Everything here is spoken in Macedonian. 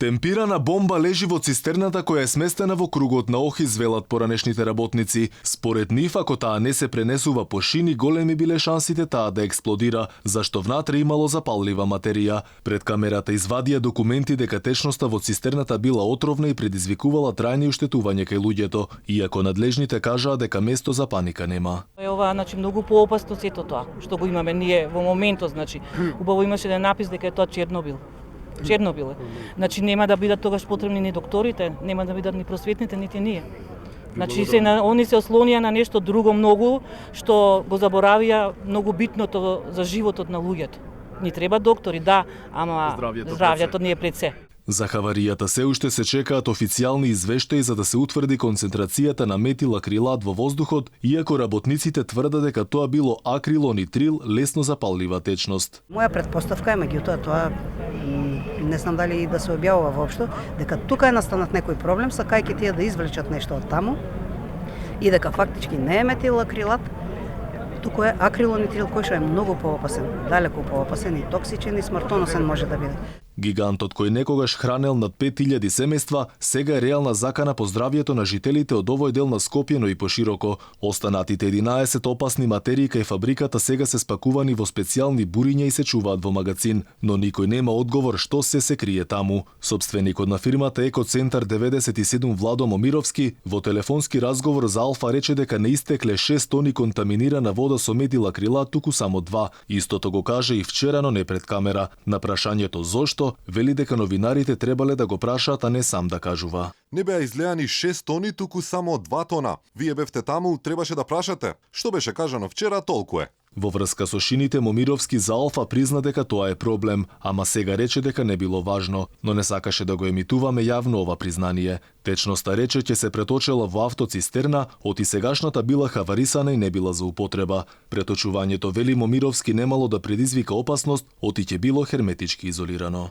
Темпирана бомба лежи во цистерната која е сместена во кругот на Охис, велат поранешните работници. Според нив, ако таа не се пренесува по шини, големи биле шансите таа да експлодира, зашто внатре имало запаллива материја. Пред камерата извадија документи дека течноста во цистерната била отровна и предизвикувала трајни уштетување кај луѓето, иако надлежните кажаа дека место за паника нема. Ова многу поопасно сето тоа што го имаме ние во моментот, убаво имаше да напис дека е тоа Чернобил. Чернобил е. Нема да бидат тогаш потребни ни докторите, нема да бидат ни просветните, нити ние. Они се ослонија на нешто друго многу, што го заборавија многу битното за животот на луѓето. Ни треба доктори, да, ама здравјето не е пред се. За хаваријата се уште се чекаат официјални извештаи за да се утврди концентрацијата на метилакрилат во воздухот, иако работниците тврдат дека тоа било акрилонитрил, лесно запаллива течност. Моја претпоставка е, меѓутоа тоа не знам дали да се објавува воопшто, дека тука е настанат некој проблем, сакајќи тие да извлечат нешто од таму и дека фактички не е метилакрилат, туку е акрилонитрил кој што е многу поопасен, далеку поопасен и токсичен и смртоносен може да биде. Гигантот кој некогаш хранел над 5000 семејства, сега е реална закана по здравјето на жителите од овој дел на Скопје, но и пошироко. Останатите 11 опасни материи кај фабриката сега се спакувани во специјални буриња и се чуваат во магазин, но никој нема одговор што се крие таму. Собственикот на фирмата Екоцентар 97 Владо Момировски во телефонски разговор за Алфа рече дека не истекле 6 тони контаминирана вода со метилакрилат, туку само 2. Истото го каже и вчера, но не пред камера. На прашањето зошто, вели дека новинарите требале да го прашаат, а не сам да кажува. Не беа излеани 6 тони, туку само 2 тона. Вие бевте таму, требаше да прашате. Што беше кажано вчера, толку е. Во врска со шините, Момировски за Алфа призна дека тоа е проблем, ама сега рече дека не било важно, но не сакаше да го емитуваме јавно ова признание. Течноста рече ќе се преточела во автоцистерна, оти сегашната била хаварисана и не била за употреба. Преточувањето, вели Момировски, немало да предизвика опасност, оти ќе било херметички изолирано.